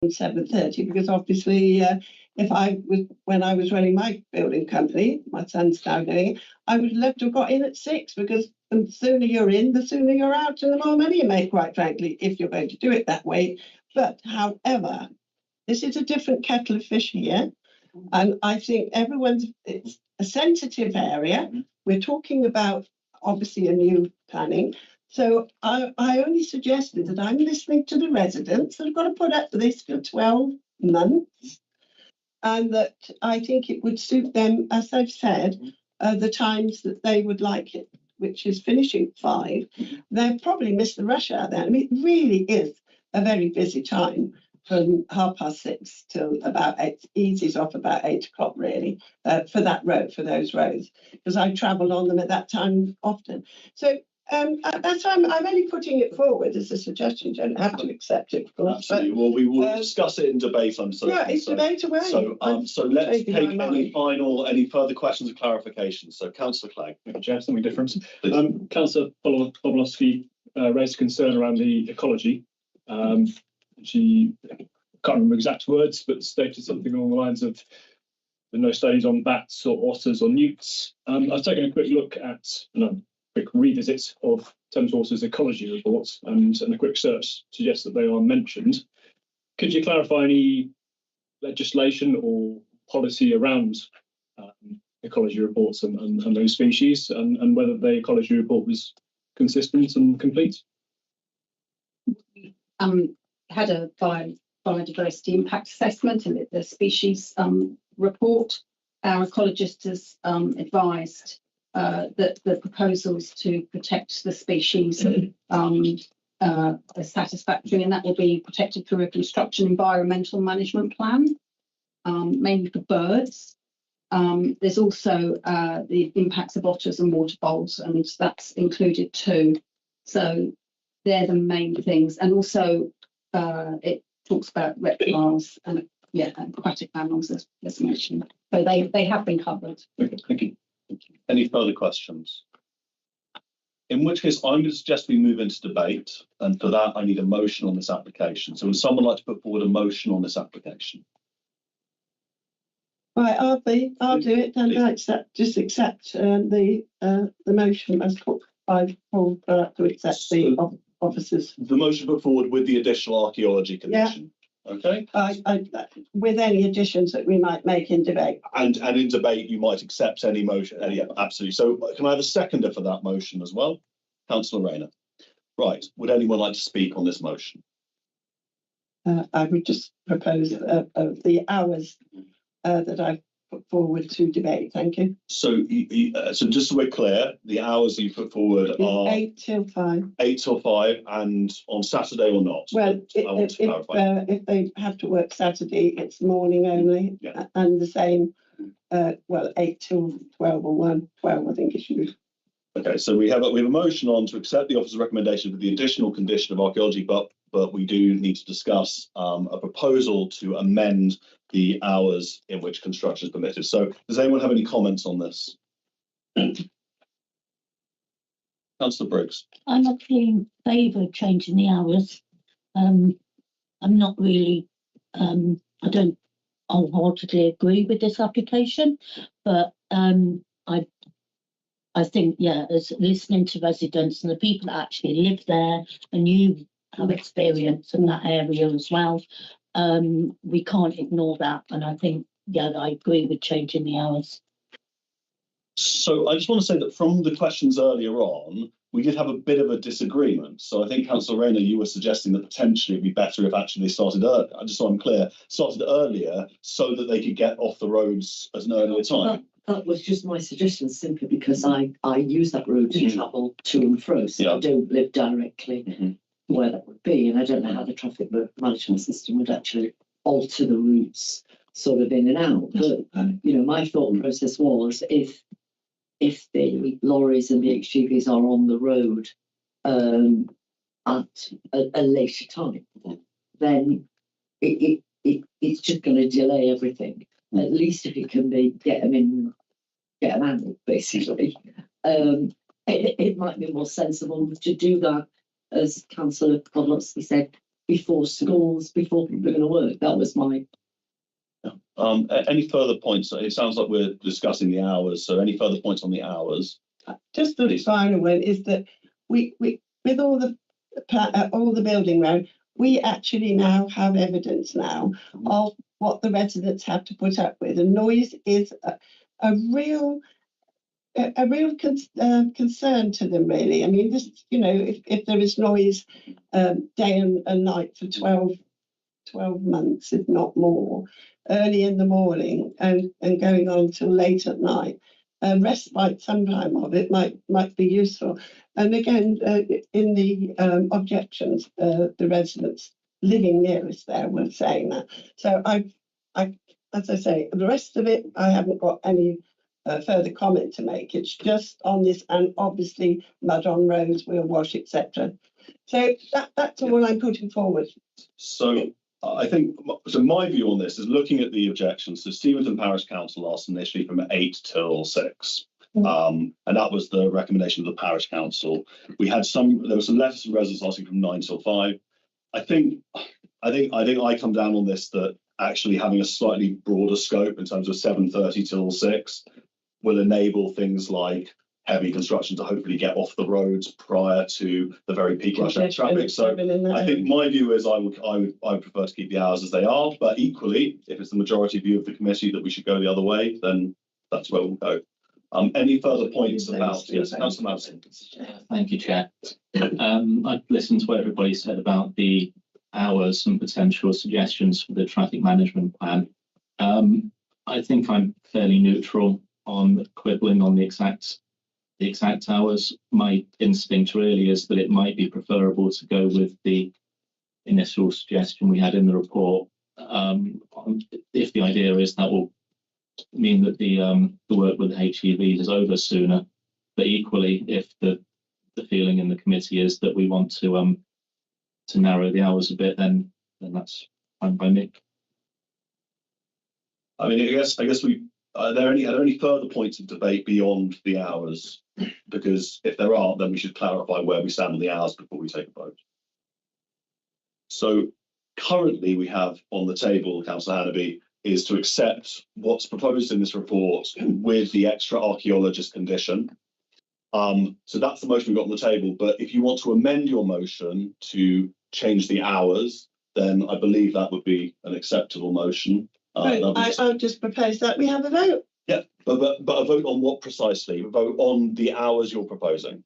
7:30, because obviously when I was running my building company, my son's now doing it, I would love to have got in at 6, because the sooner you're in, the sooner you're out, and the more money you make, quite frankly, if you're going to do it that way. But however, this is a different kettle of fish here, and I think it's a sensitive area. We're talking about obviously a new planning. So I only suggested that I'm listening to the residents that have got to put up with this for 12 months, and that I think it would suit them, as I've said, the times that they would like it, which is finishing at 5. They'll probably miss the rush hour then. I mean, it really is a very busy time from 6:30 till about 8. Easy's off about 8 o'clock, really, for those roads, because I travelled on them at that time often. So that's why I'm only putting it forward as a suggestion. You don't have to accept it, of course. Absolutely. Well, we will discuss it in debate. It's debate away. So let's take any further questions or clarifications. So, Councillor Clegg. Thank you, Chair. Something different. Councillor Bobolowski raised a concern around the ecology. She can't remember exact words, but stated something along the lines of there are no studies on bats or otters or newts. I've taken a quick look at quick revisit of Thames Water's ecology reports, and a quick search suggests that they are mentioned. Could you clarify any legislation or policy around ecology reports and those species, and whether the ecology report was consistent and complete? Had a biodiversity impact assessment and the species report. Our ecologist has advised that the proposals to protect the species are satisfactory, and that will be protected through a construction environmental management plan, mainly for birds. There's also the impacts of otters and water voles, and that's included too. So they're the main things, and also it talks about reptiles and aquatic mammals as mentioned. So they have been covered. Okay, thank you. Any further questions? In which case, I'm going to suggest we move into debate, and for that, I need a motion on this application. So, would someone like to put forward a motion on this application? Right, I'll do it, and I accept the motion as put by Paul to accept the officers. The motion put forward with the additional archaeology condition. Yeah. Okay. With any additions that we might make in debate. And in debate, you might accept any motion. Yeah, absolutely. So, can I have a seconder for that motion as well? Councillor Rayner. Right. Would anyone like to speak on this motion? I would just propose the hours that I've put forward to debate. Thank you. So, so just so we're clear, the hours you put forward are 8 till 5. 8 till 5, and on Saturday or not? Well, if they have to work Saturday, it's morning only, and the same. 8 till 12 or 1. 12, I think it should be. Okay, so we have a motion on to accept the officer's recommendation with the additional condition of archaeology, but we do need to discuss a proposal to amend the hours in which construction is permitted. So, does anyone have any comments on this? Councillor Briggs. I'm actually in favour of changing the hours. I'm not really. I don't wholeheartedly agree with this application, but I think, as listening to residents and the people that actually live there, and you have experience in that area as well, we can't ignore that. And I think, I agree with changing the hours. So I just want to say that from the questions earlier on, we did have a bit of a disagreement. So I think, Councillor Rayner, you were suggesting that potentially it'd be better if actually they started earlier. Just so I'm clear, started earlier so that they could get off the roads at an earlier time. That was just my suggestion, simply because I use that road to travel to and fro, so I don't live directly where that would be, and I don't know how the traffic management system would actually alter the routes sort of in and out. But my thought process was if the lorries and the HGVs are on the road at a later time, then it's just going to delay everything. At least if it can be get them out, basically. It might be more sensible to do that, as Councillor Podolsky said, before schools, before people are going to work. That was my. Any further points? It sounds like we're discussing the hours. So any further points on the hours? Just the final one is that we with all the building round, we actually now have evidence now of what the residents have to put up with, and noise is a real concern to them, really. I mean, this, if there is noise day and night for 12 months, if not more, early in the morning and going on till late at night, respite sometime of it might be useful. And again, in the objections, the residents living nearest there were saying that. So I, as I say, the rest of it, I haven't got any further comment to make. It's just on this, and obviously mud on roads, wheel wash, etc. So that's all I'm putting forward. So I think, so my view on this is looking at the objections. So Steventon Parish Council asked initially from 8 till 6. And that was the recommendation of the parish council. There were some letters from residents asking from 9 till 5. I think I come down on this that actually having a slightly broader scope in terms of 7:30 till 6 will enable things like heavy construction to hopefully get off the roads prior to the very peak rush hour traffic. So I think my view is I would prefer to keep the hours as they are, but equally, if it's the majority view of the committee that we should go the other way, then that's where we'll go. Any further points about, yes, Councillor Madison? Thank you, Chair. I've listened to what everybody said about the hours and potential suggestions for the traffic management plan. I think I'm fairly neutral on quibbling on the exact hours. My instinct really is that it might be preferable to go with the initial suggestion we had in the report. If the idea is that will mean that the work with the HEVs is over sooner, but equally, if the feeling in the committee is that we want to narrow the hours a bit, then that's fine by me. I mean, I guess we are there any further points of debate beyond the hours? Because if there are, then we should clarify where we stand on the hours before we take a vote. So currently, we have on the table, Councillor Hannaby, is to accept what's proposed in this report with the extra archaeologist condition. So that's the motion we've got on the table. But if you want to amend your motion to change the hours, then I believe that would be an acceptable motion. I'll just propose that we have a vote. Yeah, but a vote on what precisely? A vote on the hours you're proposing.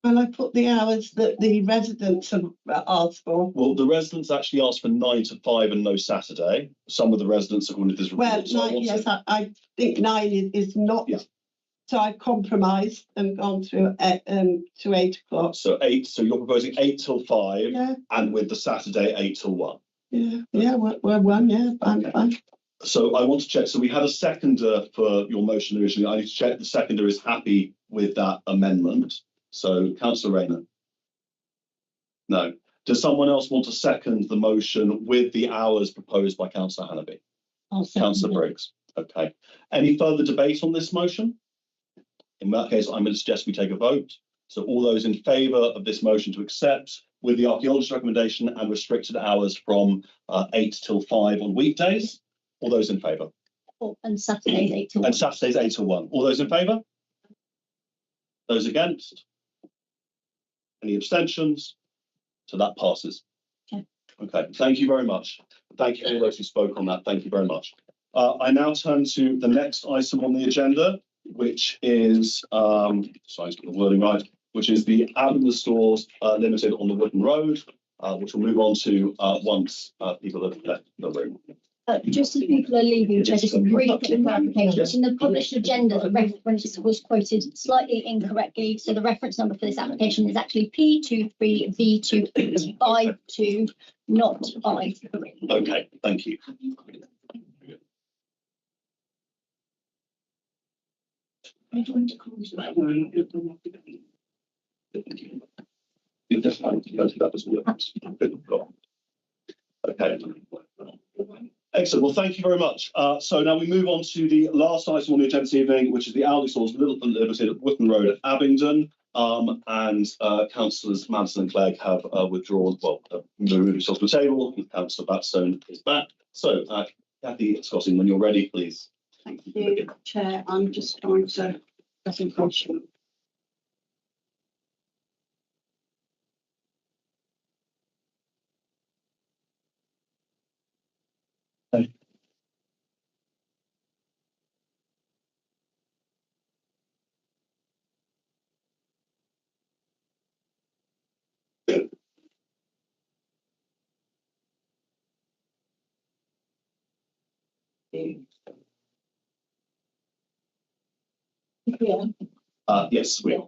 Well, I put the hours that the residents have asked for. Well, the residents actually asked for 9 to 5 and no Saturday. Some of the residents, according to this report. Well, I think 9 is not. Yeah. So I've compromised and gone through to 8 o'clock. So 8. So you're proposing 8 till 5, yeah, and with the Saturday 8 till 1. Yeah, we're 1. Yeah, fine. So I want to check. So we had a seconder for your motion originally. I need to check the seconder is happy with that amendment. So, Councillor Rayner. No. Does someone else want to second the motion with the hours proposed by Councillor Hannaby? Councillor Briggs. Okay. Any further debate on this motion? In that case, I'm going to suggest we take a vote. So all those in favour of this motion to accept with the archaeologist recommendation and restricted hours from 8 till 5 on weekdays. All those in favour? And Saturdays 8 till 1. And Saturdays 8 till 1. All those in favour? Those against? Any abstentions? So that passes. Okay, thank you very much. Thank you to all those who spoke on that. Thank you very much. I now turn to the next item on the agenda, which is, sorry, the wording right, which is the Abingdon Stores Limited on the Wooden Road, which we'll move on to once people have left the room. Just as people are leaving, just a brief clarification. In the published agenda, the reference was quoted slightly incorrectly. So the reference number for this application is actually P23V252, not I3. Okay, thank you. Okay. Excellent. Well, thank you very much. So now we move on to the last item on the agenda this evening, which is the Aldi Stores Limited at Wooden Road at Abingdon. And councillors Manson and Clegg have withdrawn, moved themselves to the table. Councillor Batstone is back. So, Kathy Scotting, when you're ready, please. Thank you, Chair. I'm just trying to presentation. Yeah. Yes, we are.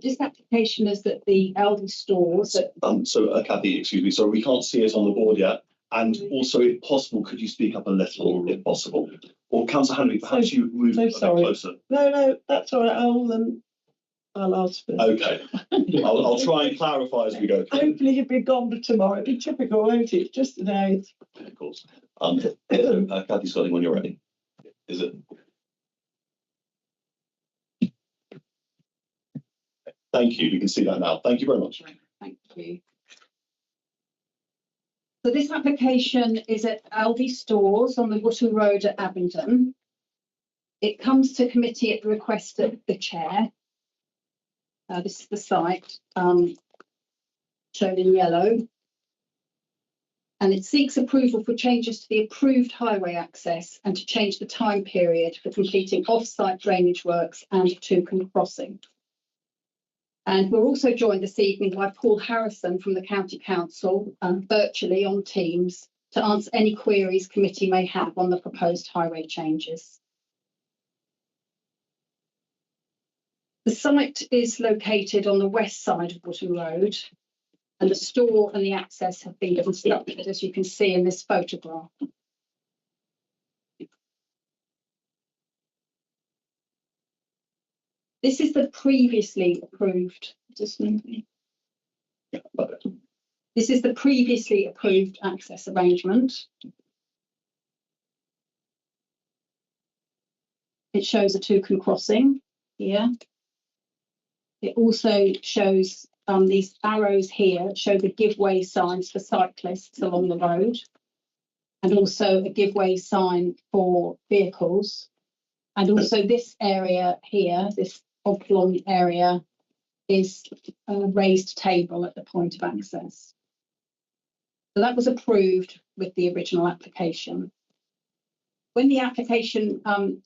This application is that the Aldi stores that So, Kathy, excuse me, sorry, we can't see it on the board yet. And also, if possible, could you speak up a little, if possible? Or Councillor Hanley, perhaps you move a bit closer. No, that's all right. I'll ask for it. Okay, I'll try and clarify as we go. Hopefully you'll be gone for tomorrow. It'd be typical, won't it? Just today. Of course. Kathy Scotting, when you're ready. Is it? Thank you. We can see that now. Thank you very much. Thank you. So this application is at Aldi stores on the Wootton Road at Abingdon. It comes to committee at the request of the chair. This is the site shown in yellow. And it seeks approval for changes to the approved highway access and to change the time period for completing off-site drainage works and Toucan crossing. And we're also joined this evening by Paul Harrison from the County Council, virtually on Teams, to answer any queries committee may have on the proposed highway changes. The site is located on the west side of Wootton Road, and the store and the access have been constructed, as you can see in this photograph. This is the previously approved. This is the previously approved access arrangement. It shows a Toucan crossing here. It also shows these arrows here show the give way signs for cyclists along the road, and also a give way sign for vehicles. And also this area here, this oblong area, is a raised table at the point of access. So that was approved with the original application. When the application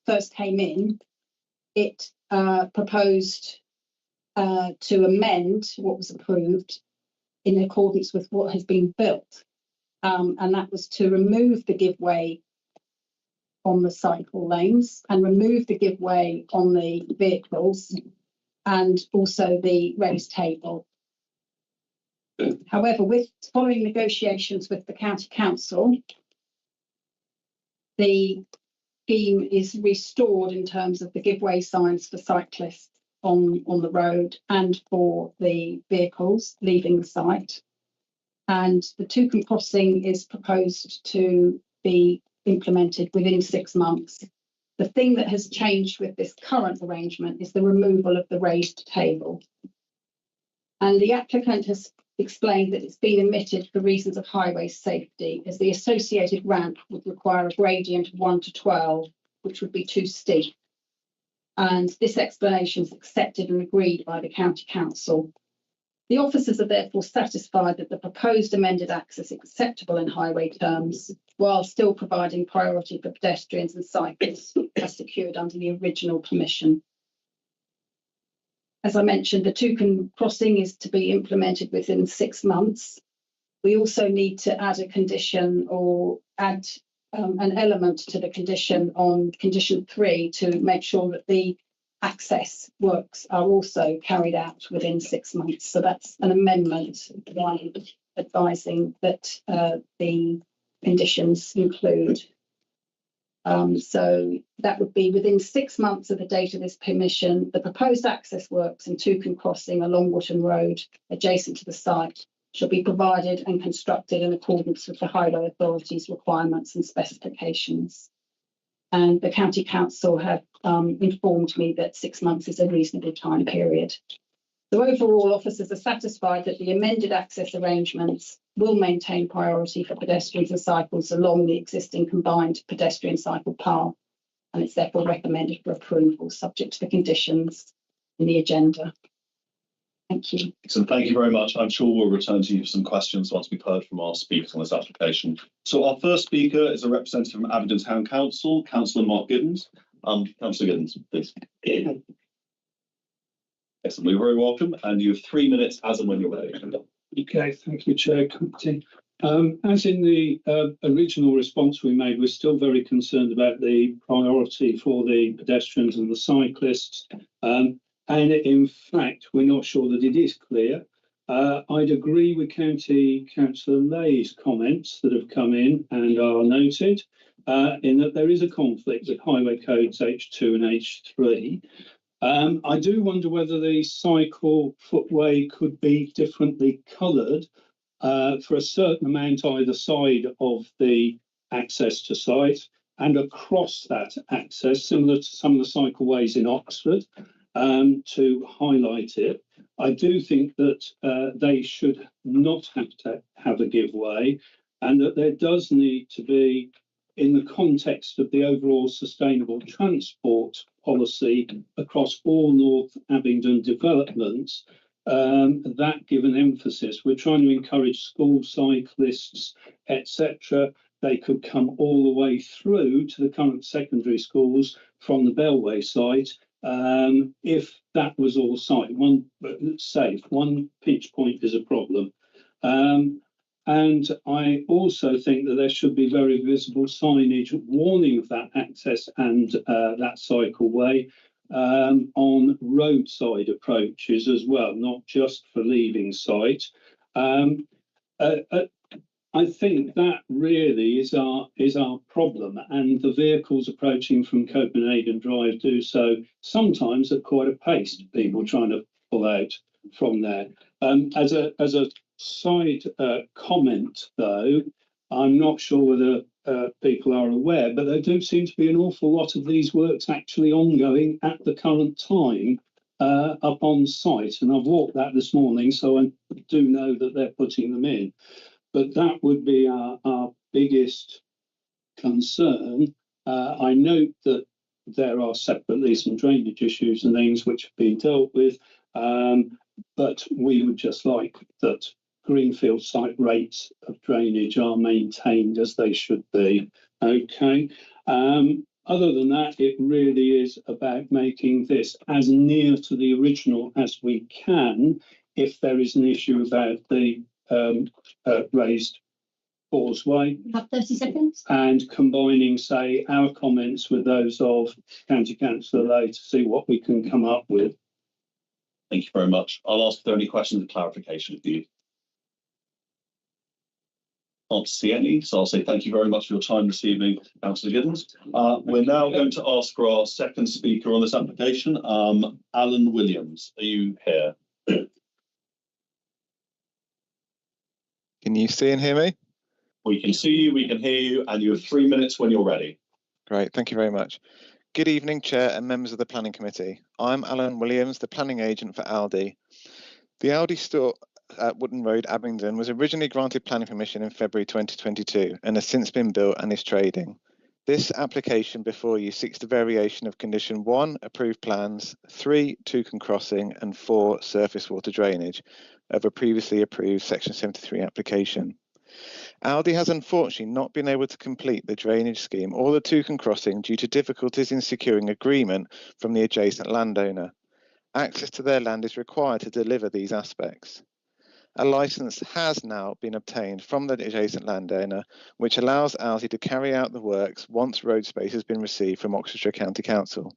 first came in, it proposed to amend what was approved in accordance with what has been built. And that was to remove the give way on the cycle lanes and remove the give way on the vehicles and also the raised table. However, following negotiations with the County Council, the scheme is restored in terms of the give way signs for cyclists on the road and for the vehicles leaving the site. And the Toucan crossing is proposed to be implemented within 6 months. The thing that has changed with this current arrangement is the removal of the raised table. And the applicant has explained that it's been omitted for reasons of highway safety, as the associated ramp would require a gradient of 1 to 12, which would be too steep. And this explanation is accepted and agreed by the County Council. The officers are therefore satisfied that the proposed amended access is acceptable in highway terms, while still providing priority for pedestrians and cyclists as secured under the original permission. As I mentioned, the Toucan crossing is to be implemented within 6 months. We also need to add a condition or add an element to the condition on condition 3 to make sure that the access works are also carried out within 6 months. So that's an amendment advising that the conditions include. So that would be within 6 months of the date of this permission, the proposed access works and Toucan crossing along Wootton Road adjacent to the site shall be provided and constructed in accordance with the Highway Authority's requirements and specifications. And the county council have informed me that 6 months is a reasonable time period. So overall, officers are satisfied that the amended access arrangements will maintain priority for pedestrians and cycles along the existing combined pedestrian cycle path, and it's therefore recommended for approval, subject to the conditions in the agenda. Thank you. So thank you very much. I'm sure we'll return to you for some questions once we've heard from our speakers on this application. So our first speaker is a representative from Abingdon Town Council, Councillor Mark Giddens. Councillor Giddens, please. Excellent. You're very welcome, and you have 3 minutes as and when you're ready. Okay, thank you, Chair. As in the original response we made, we're still very concerned about the priority for the pedestrians and the cyclists. And in fact, we're not sure that it is clear. I'd agree with County Councillor Lay's comments that have come in and are noted, in that there is a conflict with Highway Codes H2 and H3. I do wonder whether the cycle footway could be differently coloured for a certain amount either side of the access to site and across that access, similar to some of the cycleways in Oxford, to highlight it. I do think that they should not have to have a giveaway, and that there does need to be, in the context of the overall sustainable transport policy across all North Abingdon developments, that given emphasis. We're trying to encourage school cyclists, etc. They could come all the way through to the current secondary schools from the Bellway site. If that was all safe, one pinch point is a problem. And I also think that there should be very visible signage warning of that access and that cycleway on roadside approaches as well, not just for leaving site. I think that really is our problem, and the vehicles approaching from Copenhagen Drive do so sometimes at quite a pace to people trying to pull out from there. As a side comment, though, I'm not sure whether people are aware, but there do seem to be an awful lot of these works actually ongoing at the current time up on site, and I've walked that this morning, so I do know that they're putting them in. But that would be our biggest concern. I note that there are separately some drainage issues and things which have been dealt with, but we would just like that greenfield site rates of drainage are maintained as they should be. Okay. Other than that, it really is about making this as near to the original as we can if there is an issue about the raised causeway. You have 30 seconds. And combining, say, our comments with those of County Councillor Lay to see what we can come up with. Thank you very much. I'll ask if there are any questions or clarification for you. Can't see any, so I'll say thank you very much for your time this evening, Councillor Giddens. We're now going to ask for our second speaker on this application, Alan Williams. Are you here? Can you see and hear me? We can see you, we can hear you, and you have 3 minutes when you're ready. Great, thank you very much. Good evening, Chair and members of the Planning Committee. I'm Alan Williams, the planning agent for Aldi. The Aldi store at Wootton Road, Abingdon, was originally granted planning permission in February 2022 and has since been built and is trading. This application before you seeks the variation of condition 1, approved plans, 3, Toucan crossing, and 4, surface water drainage of a previously approved Section 73 application. Aldi has unfortunately not been able to complete the drainage scheme or the Toucan crossing due to difficulties in securing agreement from the adjacent landowner. Access to their land is required to deliver these aspects. A licence has now been obtained from the adjacent landowner, which allows Aldi to carry out the works once road space has been received from Oxfordshire County Council.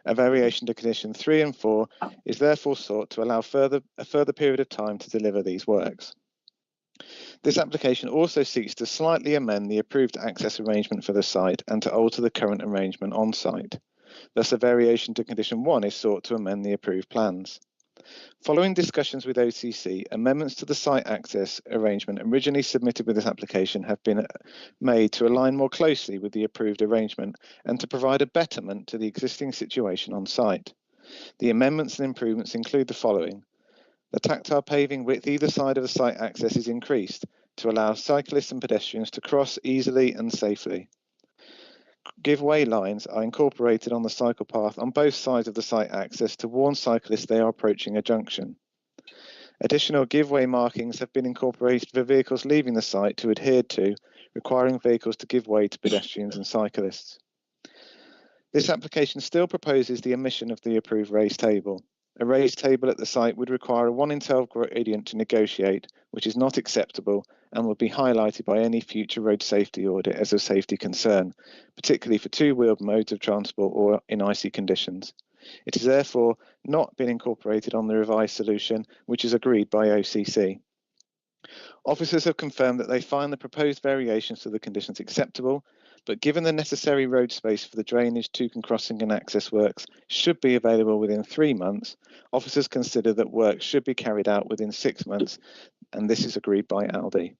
A variation to condition 3 and 4 is therefore sought to allow a further period of time to deliver these works. This application also seeks to slightly amend the approved access arrangement for the site and to alter the current arrangement on site. Thus, a variation to condition 1 is sought to amend the approved plans. Following discussions with OCC, amendments to the site access arrangement originally submitted with this application have been made to align more closely with the approved arrangement and to provide a betterment to the existing situation on site. The amendments and improvements include the following. The tactile paving width either side of the site access is increased to allow cyclists and pedestrians to cross easily and safely. Give-way lines are incorporated on the cycle path on both sides of the site access to warn cyclists they are approaching a junction. Additional give-way markings have been incorporated for vehicles leaving the site to adhere to, requiring vehicles to give way to pedestrians and cyclists. This application still proposes the omission of the approved raised table. A raised table at the site would require a 1 in 12 gradient to negotiate, which is not acceptable and will be highlighted by any future road safety audit as a safety concern, particularly for two-wheeled modes of transport or in icy conditions. It has therefore not been incorporated on the revised solution, which is agreed by OCC. Officers have confirmed that they find the proposed variations to the conditions acceptable, but given the necessary road space for the drainage, toucan crossing and access works should be available within 3 months, officers consider that work should be carried out within 6 months, and this is agreed by Aldi.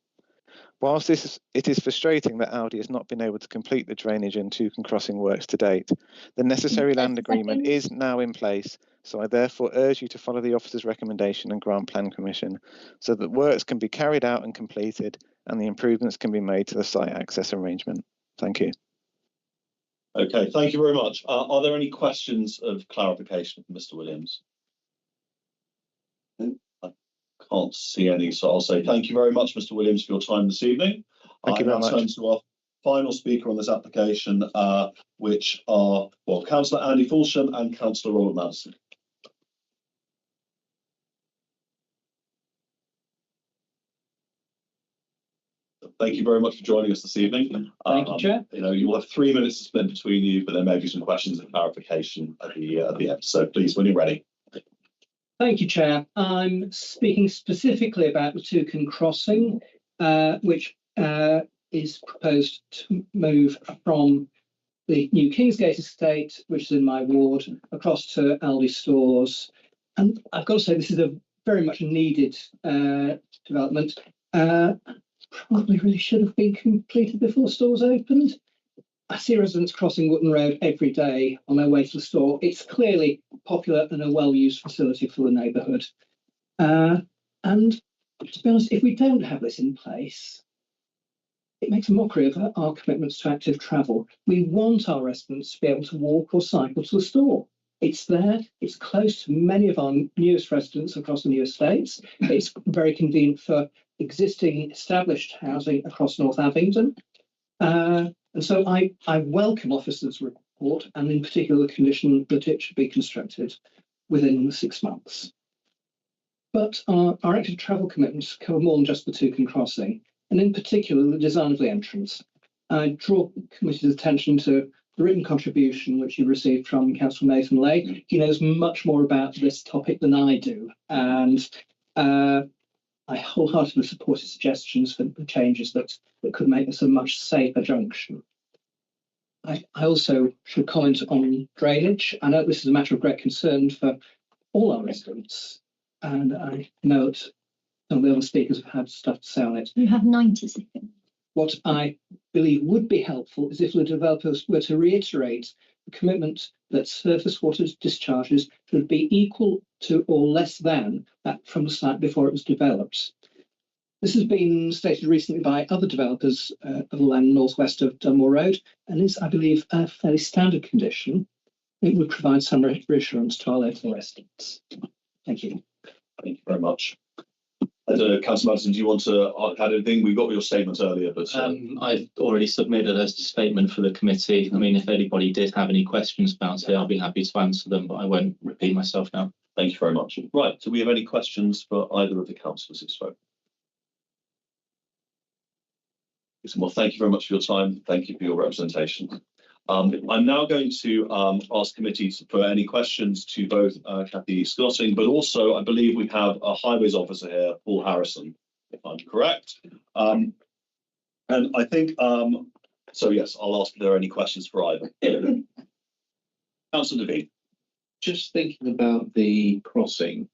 Whilst it is frustrating that Aldi has not been able to complete the drainage and toucan crossing works to date, the necessary land agreement is now in place, so I therefore urge you to follow the officer's recommendation and grant plan permission so that works can be carried out and completed and the improvements can be made to the site access arrangement. Thank you. Okay, thank you very much. Are there any questions of clarification from Mr. Williams? I can't see any, so I'll say thank you very much, Mr. Williams, for your time this evening. Thank you very much. Turn to our final speaker on this application, which are, well, Councillor Andy Fulsham and Councillor Robert Madison. Thank you very much for joining us this evening. Thank you, Chair. You'll have 3 minutes to spend between you, but there may be some questions and clarification at the end. So please, when you're ready. Thank you, Chair. I'm speaking specifically about the toucan crossing, which is proposed to move from the new Kingsgate estate, which is in my ward, across to Aldi stores. And I've got to say, this is a very much needed development. Probably really should have been completed before stores opened. I see residents crossing Wootton Road every day on their way to the store. It's clearly popular and a well-used facility for the neighbourhood. And to be honest, if we don't have this in place, it makes a mockery of our commitments to active travel. We want our residents to be able to walk or cycle to the store. It's there, it's close to many of our newest residents across the new estates. It's very convenient for existing established housing across North Abingdon. And so I welcome officers' report, and in particular the condition that it should be constructed within 6 months. But our active travel commitments cover more than just the toucan crossing, and in particular the design of the entrance. I draw committee's attention to the written contribution which you received from Councillor Nathan Lay. He knows much more about this topic than I do, and I wholeheartedly support his suggestions for the changes that could make this a much safer junction. I also should comment on drainage. I know this is a matter of great concern for all our residents, and I know that some of the other speakers have had stuff to say on it. You have 90 seconds. What I believe would be helpful is if the developers were to reiterate the commitment that surface water discharges should be equal to or less than that from the site before it was developed. This has been stated recently by other developers of the land northwest of Dunmore Road, and is, I believe, a fairly standard condition. It would provide some reassurance to our local residents. Thank you. Thank you very much. Councillor Madison, do you want to add anything? We got your statement earlier, but I've already submitted a statement for the committee. I mean, if anybody did have any questions about it, I'll be happy to answer them, but I won't repeat myself now. Thank you very much. Right, do we have any questions for either of the councillors who spoke? Well, thank you very much for your time. Thank you for your representation. I'm now going to ask committees for any questions to both Kathy Scotting, but also I believe we have a highways officer here, Paul Harrison, if I'm correct. And I think, so yes, I'll ask if there are any questions for either. Councillor Devine. Just thinking about the crossing,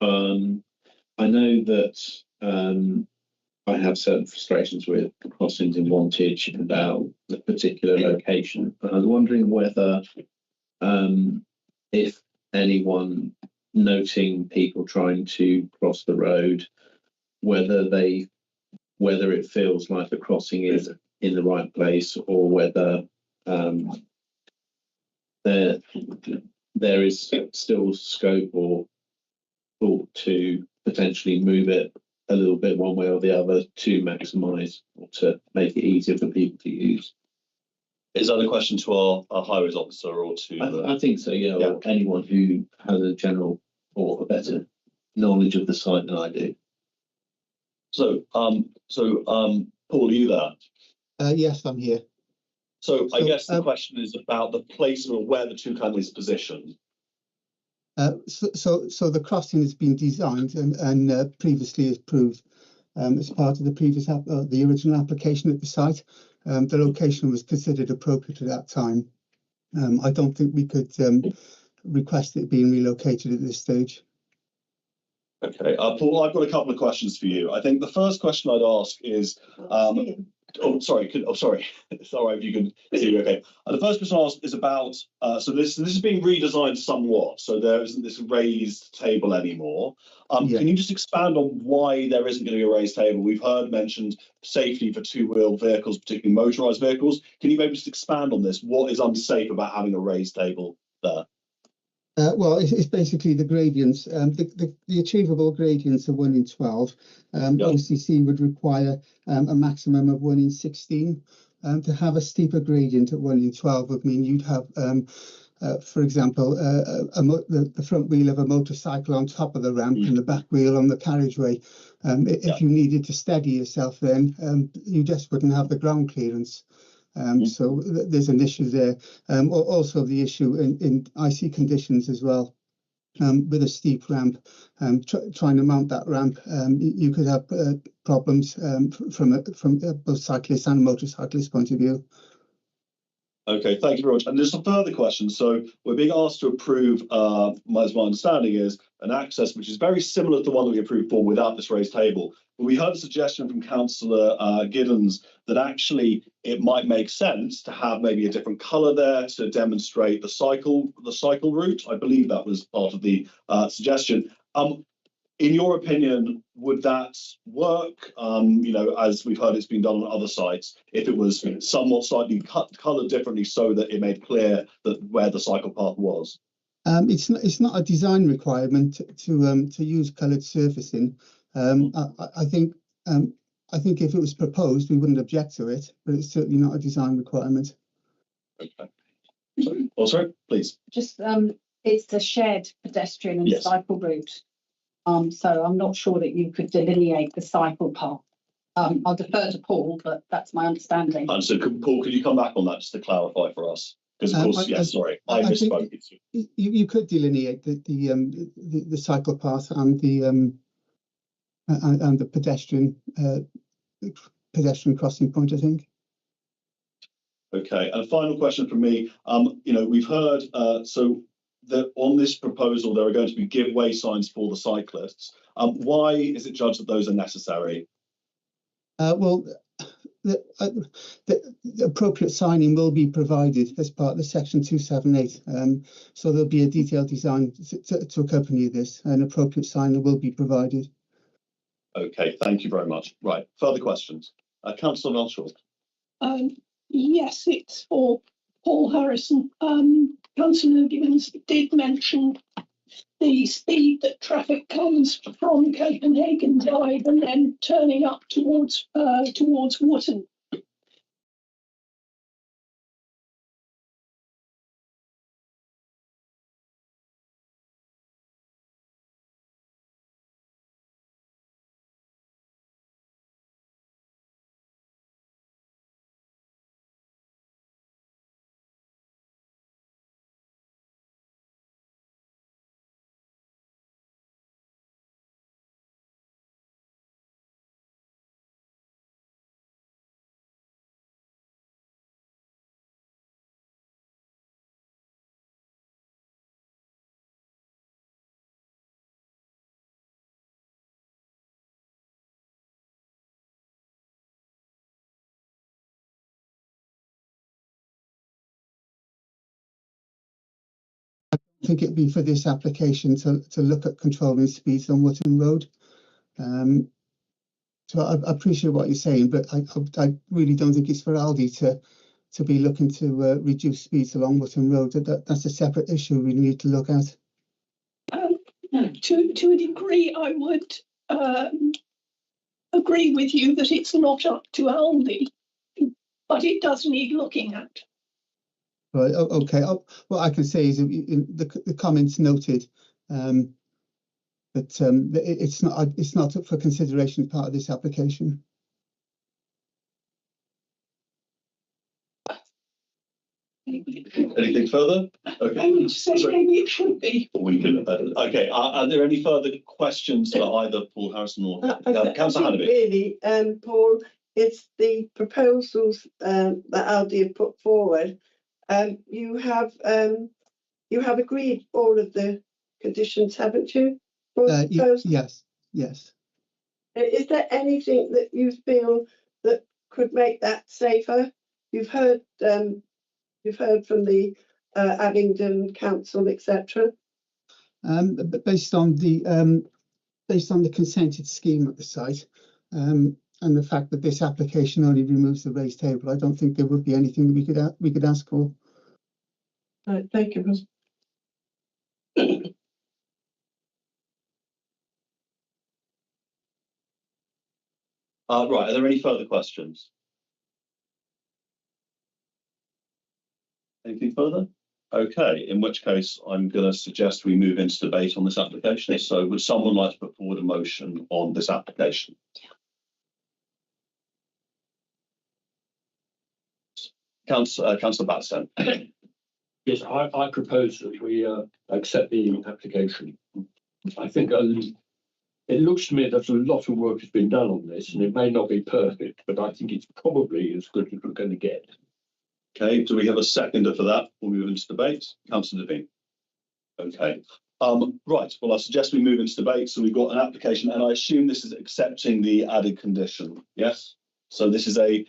I know that I have certain frustrations with crossings in Wantage about the particular location. And I was wondering whether, if anyone noting people trying to cross the road, whether it feels like the crossing is in the right place, or whether there is still scope or thought to potentially move it a little bit one way or the other to maximise or to make it easier for people to use. Is that a question to our highways officer or to? I think so, yeah, or anyone who has a general or a better knowledge of the site than I do. So, Paul, are you there? Yes, I'm here. So I guess the question is about the place or where the two families are positioned. So the crossing has been designed and previously approved as part of the original application at the site. The location was considered appropriate at that time. I don't think we could request it being relocated at this stage. Okay, Paul, I've got a couple of questions for you. I think the first question I'd ask is, sorry, if you can hear me okay. The first question I ask is about, so this is being redesigned somewhat, so there isn't this raised table anymore. Can you just expand on why there isn't going to be a raised table? We've heard mentioned safety for two-wheel vehicles, particularly motorised vehicles. Can you maybe just expand on this? What is unsafe about having a raised table there? Well, it's basically the gradients. The achievable gradients are 1 in 12. OCC would require a maximum of 1 in 16. To have a steeper gradient at 1 in 12 would mean you'd have, for example, the front wheel of a motorcycle on top of the ramp and the back wheel on the carriageway. If you needed to steady yourself, then you just wouldn't have the ground clearance. So there's an issue there. Also the issue in icy conditions as well. With a steep ramp, trying to mount that ramp, you could have problems from both cyclists and motorcyclists' point of view. Okay, thank you very much. And there's a further question. So we're being asked to approve, as my understanding is, an access which is very similar to the one that we approved for without this raised table. But we heard a suggestion from Councillor Giddens that actually it might make sense to have maybe a different colour there to demonstrate the cycle route. I believe that was part of the suggestion. In your opinion, would that work? As we've heard, it's been done on other sites. If it was somewhat slightly coloured differently, so that it made clear that where the cycle path was. It's not a design requirement to use coloured surfacing. I think if it was proposed, we wouldn't object to it, but it's certainly not a design requirement. Okay. Sorry, please. Just it's a shared pedestrian and cycle route. So I'm not sure that you could delineate the cycle path. I'll defer to Paul, but that's my understanding. And so, Paul, could you come back on that just to clarify for us? Because of course, I misspoke. You could delineate the cycle path and the pedestrian crossing point, I think. Okay, and a final question from me. We've heard so that on this proposal there are going to be give way signs for the cyclists. Why is it judged that those are necessary? Well, the appropriate signing will be provided as part of the section 278. So there'll be a detailed design to accompany this. An appropriate sign will be provided. Okay, thank you very much. Right, further questions? Councillor Melchor. Yes, it's for Paul Harrison. Councillor Gibbons did mention the speed that traffic comes from Copenhagen Drive and then turning up towards Wootton. I think it'd be for this application to look at controlling speeds on Wootton Road. So I appreciate what you're saying, but I really don't think it's for Aldi to be looking to reduce speeds along Wootton Road. That's a separate issue we need to look at. To a degree, I would agree with you that it's not up to Aldi, but it does need looking at. Right. Okay. What I can say is in the comments noted that it's not up for consideration as part of this application. Anything further? Okay. I would say maybe it should be. We can. Okay. Are there any further questions for either Paul Harrison or Councillor Hannamy? Really, Paul, it's the proposals that Aldi have put forward. You have agreed all of the conditions, haven't you? Yes. Is there anything that you feel that could make that safer? You've heard from the Abingdon Council, etc. Based on the consented scheme at the site, and the fact that this application only removes the raised table, I don't think there would be anything that we could ask for. Right, thank you. Right. Are there any further questions? Anything further? Okay, in which case I'm going to suggest we move into debate on this application. So would someone like to put forward a motion on this application? Councillor Batson. Yes, I propose that we accept the application. I think it looks to me that a lot of work has been done on this, and it may not be perfect, but I think it's probably as good as we're going to get. Okay, do we have a seconder for that? We'll move into debate. Councillor Devine. Okay. Right. Well, I suggest we move into debate. So we've got an application, and I assume this is accepting the added condition. Yes. So this is a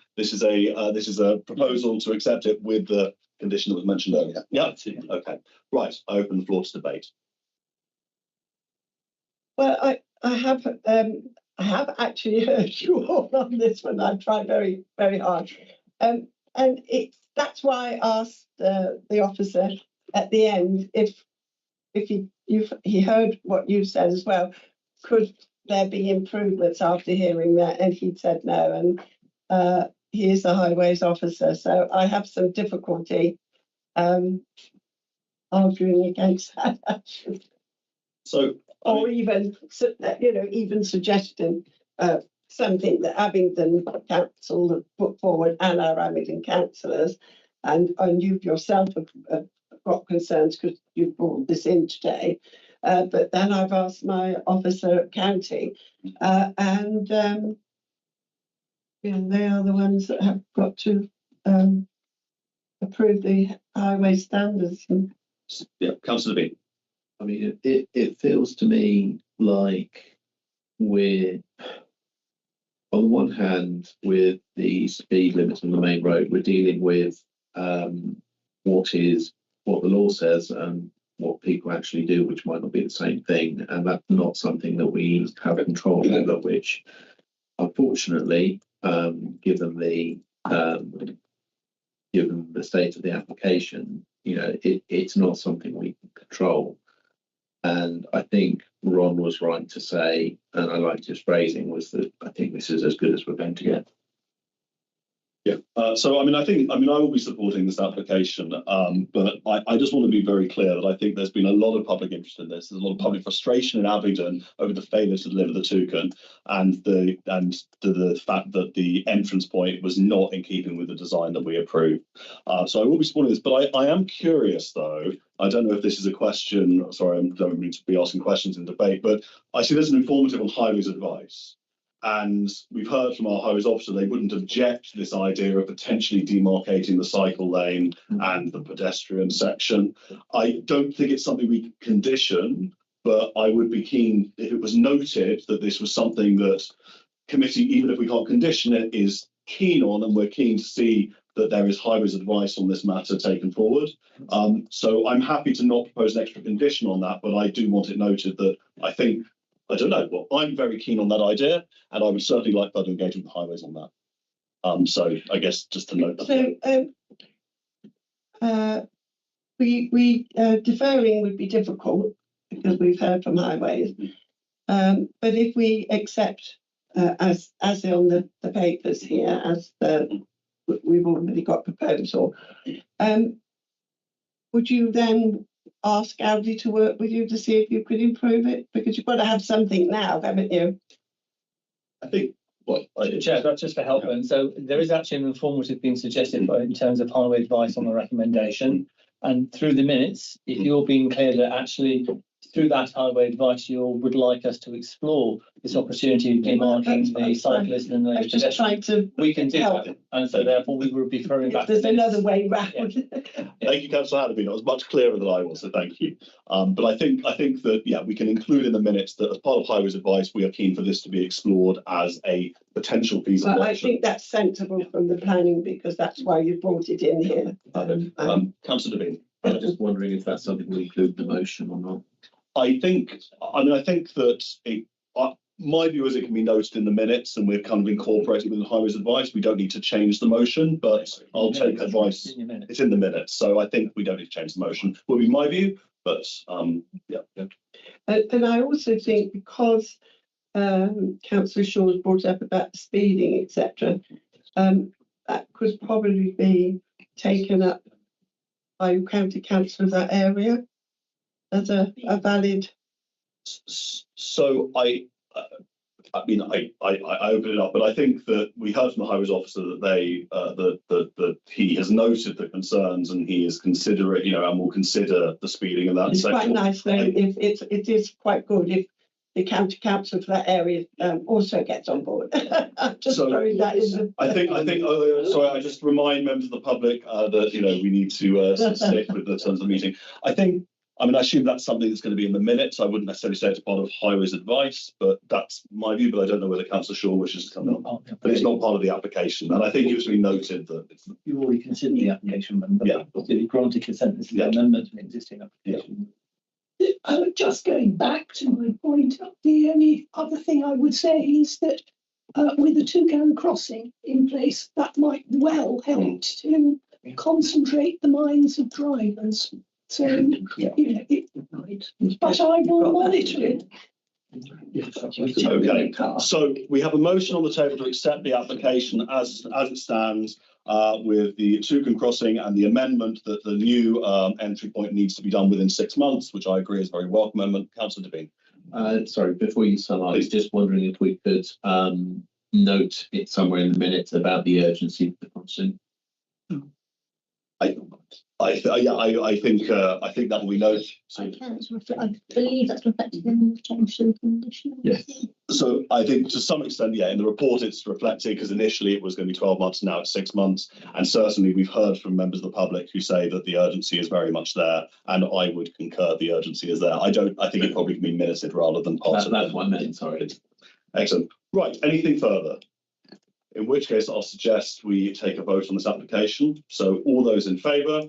proposal to accept it with the condition that was mentioned earlier. Yeah. Okay. Right. I open the floor to debate. Well, I have actually heard you all on this one. I've tried very, very hard, and that's why I asked the officer at the end if he heard what you said as well. Could there be improvements after hearing that? And he said no. And he is the highways officer, so I have some difficulty arguing against that. So, or even suggesting something that Abingdon Council have put forward and our Abingdon councillors, and you yourself have got concerns because you brought this in today. But then I've asked my officer at county, and they are the ones that have got to approve the highway standards. Yeah, Councillor Bean. I mean, it feels to me like we're, on the one hand, with the speed limits on the main road, we're dealing with what the law says and what people actually do, which might not be the same thing, and that's not something that we have control over, which, unfortunately, given the state of the application, it's not something we can control. And I think Ron was right to say, and I liked his phrasing, was that I think this is as good as we're going to get. Yeah. So, I will be supporting this application, but I just want to be very clear that I think there's been a lot of public interest in this. There's a lot of public frustration in Abingdon over the failure to deliver the toucan and the fact that the entrance point was not in keeping with the design that we approved. So I will be supporting this, but I am curious though. I don't know if this is a question. Sorry, I don't mean to be asking questions in debate, but I see there's an informative on highways advice. And we've heard from our highways officer they wouldn't object to this idea of potentially demarcating the cycle lane and the pedestrian section. I don't think it's something we can condition, but I would be keen if it was noted that this was something that committee, even if we can't condition it, is keen on, and we're keen to see that there is highways advice on this matter taken forward. So I'm happy to not propose an extra condition on that, but I do want it noted that I don't know, well, I'm very keen on that idea, and I would certainly like further engagement with highways on that. So I guess just to note that. So deferring would be difficult because we've heard from highways. But if we accept as on the papers here, as we've already got proposal, would you then ask Audi to work with you to see if you could improve it? Because you've got to have something now, haven't you? I think Chair, that's just for help. And so there is actually an informative being suggested in terms of highway advice on the recommendation. And through the minutes, if you're being clear that actually through that highway advice, you would like us to explore this opportunity of demarking the cyclist and the I'm just trying to. we can do that. And so therefore we will be throwing back. There's another way round. Thank you, Councillor Hadley. That was much clearer than I was, so thank you. But I think that we can include in the minutes that as part of highways advice, we are keen for this to be explored as a potential feasible option. I think that's sensible from the planning because that's why you brought it in here. Councillor Devine. I'm just wondering if that's something we include in the motion or not. I think that my view is it can be noted in the minutes and we're kind of incorporated within highways advice. We don't need to change the motion, but I'll take advice. It's in the minutes, so I think we don't need to change the motion. Would be my view, but yeah. And I also think because Councillor Shaw has brought up about speeding, etc., that could probably be taken up by county council of that area as a valid. So I open it up, but I think that we heard from the highways officer that that he has noted the concerns and he is considerate, and will consider the speeding in that It's section. quite nice though. If it is quite good if the county council for that area also gets on board. Just throwing that in. I think. Sorry, I just remind members of the public that we need to stick with the terms of the meeting. I assume that's something that's going to be in the minutes. I wouldn't necessarily say it's part of highways advice, but that's my view. But I don't know whether Councillor Shaw wishes to come on. But it's not part of the application, and I think it was really noted that you already considered the application, but you granted consent. This is an amendment to an existing application. Just going back to my point, the only other thing I would say is that with the Toucan crossing in place, that might well help to concentrate the minds of drivers. So, but I will monitor it. Okay, so we have a motion on the table to accept the application as it stands with the Toucan crossing and the amendment that the new entry point needs to be done within 6 months, which I agree is a very welcome amendment. Councillor Devine. Sorry, before you start, I was just wondering if we could note it somewhere in the minutes about the urgency of the crossing. I think that will be noted. I believe that's reflected in the change to the condition. Yes. So I think to some extent, in the report it's reflected because initially it was going to be 12 months, now it's 6 months. And certainly we've heard from members of the public who say that the urgency is very much there. And I would concur the urgency is there. I think it probably can be minuted rather than part of it. That's 1 minute, sorry. Excellent. Right, anything further? In which case I'll suggest we take a vote on this application. So all those in favour?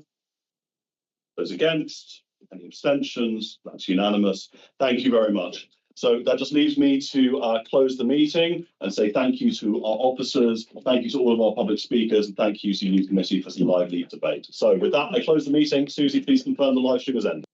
Those against? Any abstentions? That's unanimous. Thank you very much. So that just leaves me to close the meeting and say thank you to our officers, thank you to all of our public speakers, and thank you to the Youth Committee for some lively debate. So with that, I close the meeting. Susie, please confirm the live stream has ended.